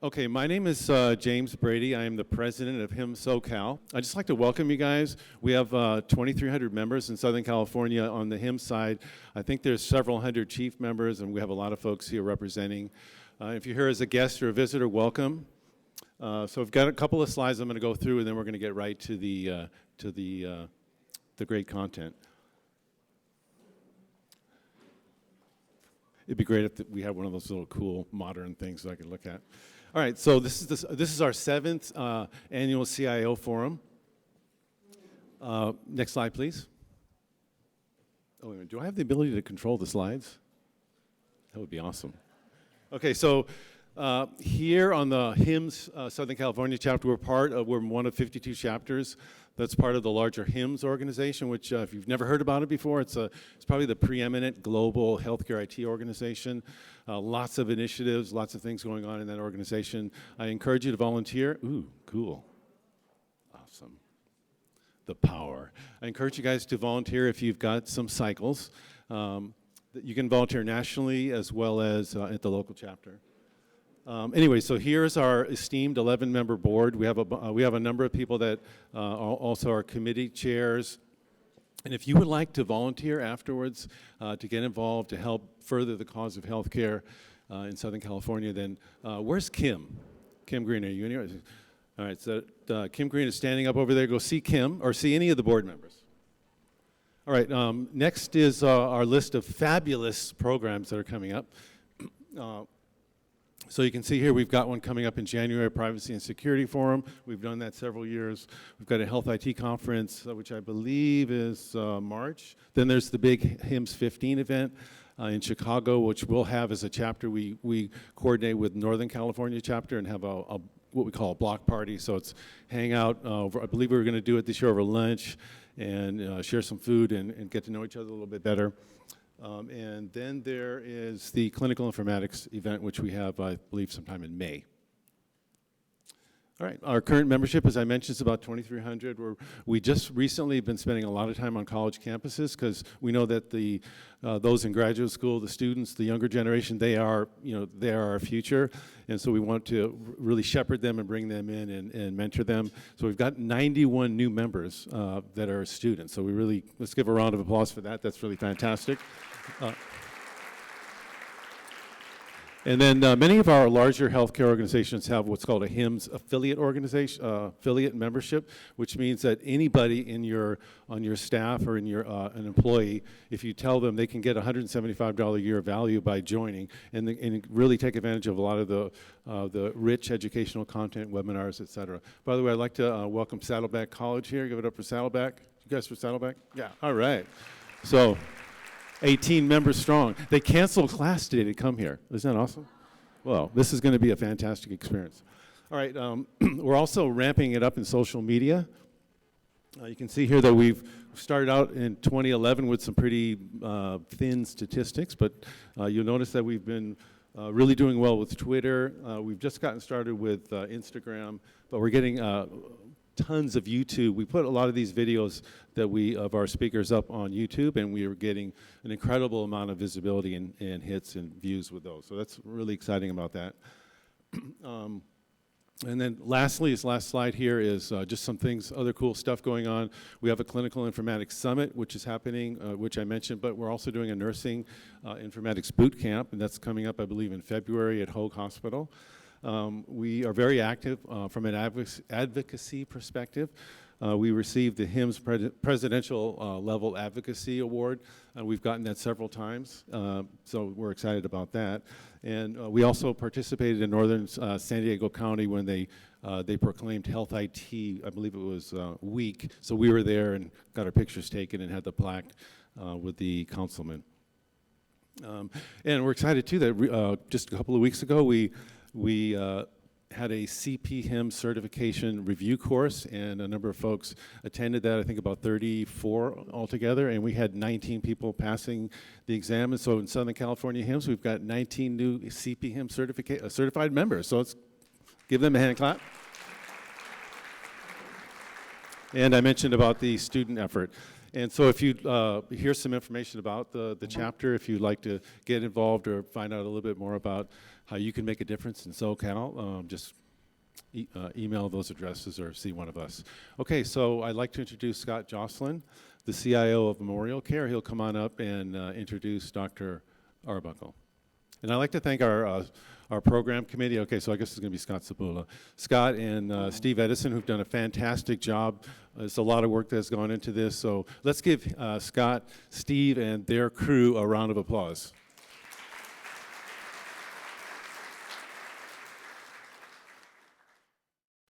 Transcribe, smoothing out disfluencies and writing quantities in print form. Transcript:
Okay, my name is James Brady. I am the president of HIMSS SoCal. I'd just like to welcome you guys. We have 2,300 members in Southern California on the HIMSS side. I think there's several hundred chief members, and we have a lot of folks here representing. If you're here as a guest or a visitor, welcome. So I've got a couple of slides I'm going to go through, and then we're going to get right to the great content. It'd be great if we had one of those little cool modern things that I could look at. All right, so this is our 7th annual CIO forum. Next slide, please. Oh, wait a minute. Do I have the ability to control the slides? That would be awesome. Okay, so here on the HIMSS Southern California chapter, we're one of 52 chapters that's part of the larger HIMSS organization, which if you've never heard about it before, it's probably the preeminent global healthcare IT organization. Lots of initiatives, lots of things going on in that organization. I encourage you to volunteer. Ooh, cool. Awesome. The power. I encourage you guys to volunteer if you've got some cycles. You can volunteer nationally as well as at the local chapter. Anyway, so here's our esteemed 11-member board. We have a number of people that also are committee chairs. And if you would like to volunteer afterwards to get involved to help further the cause of healthcare in Southern California, then where's Kim? Kim Green, are you in here? All right, so Kim Green is standing up over there. Go see Kim or see any of the board members. All right, next is our list of fabulous programs that are coming up. So you can see here we've got one coming up in January, Privacy and Security Forum. We've done that several years. We've got a Health IT Conference, which I believe is March. Then there's the big HIMSS 15 event in Chicago, which we'll have as a chapter. We coordinate with Northern California chapter and have what we call a block party. So it's hang out. I believe we were going to do it this year over lunch and share some food and get to know each other a little bit better. And then there is the clinical informatics event, which we have, I believe, sometime in May. All right, our current membership, as I mentioned, is about 2,300. We just recently been spending a lot of time on college campuses because we know that those in graduate school, the students, the younger generation, they are our future, and so we want to really shepherd them and bring them in and mentor them. So we've got 91 new members that are students. So let's give a round of applause for that. That's really fantastic. And then many of our larger healthcare organizations have what's called a HIMSS affiliate membership, which means that anybody on your staff or an employee, if you tell them they can get $175 a year value by joining, and really take advantage of a lot of the rich educational content, webinars, et cetera. By the way, I'd like to welcome Saddleback College here. Give it up for Saddleback. You guys for Saddleback? Yeah. All right. So 18 members strong. They canceled class today to come here. Isn't that awesome? Well, this is going to be a fantastic experience. All right, we're also ramping it up in social media. You can see here that we've started out in 2011 with some pretty thin statistics, but you'll notice that we've been really doing well with Twitter. We've just gotten started with Instagram, but we're getting tons of YouTube. We put a lot of these videos of our speakers up on YouTube, and we are getting an incredible amount of visibility and hits and views with those. So that's really exciting about that. And then lastly, this last slide here is just some things, other cool stuff going on. We have a clinical informatics summit, which is happening, which I mentioned, but we're also doing a nursing informatics boot camp, and that's coming up, I believe, in February at Hoag Hospital. We are very active from an advocacy perspective. We received the HIMSS Presidential Level Advocacy Award. We've gotten that several times, so we're excited about that. And we also participated in Northern San Diego County when they proclaimed Health IT, I believe it was week. So we were there and got our pictures taken and had the plaque with the councilman. And we're excited too that just a couple of weeks ago we had a CP-HIMSS certification review course, and a number of folks attended that, I think about 34 altogether, and we had 19 people passing the exam. And so in Southern California HIMSS, we've got 19 new CP-HIMSS certified members. So let's give them a hand clap. And I mentioned about the student effort. And so if you here's some information about the chapter, if you'd like to get involved or find out a little bit more about how you can make a difference in SoCal, just email those addresses or see one of us. Okay, so I'd like to introduce Scott Jocelyn, the CIO of Memorial Care. He'll come on up and introduce Dr. Arbuckle. And I'd like to thank our program committee. Okay, so I guess it's going to be Scott Sabula. Scott and Steve Edison, who've done a fantastic job. There's a lot of work that's gone into this. So let's give Scott, Steve, and their crew a round of applause.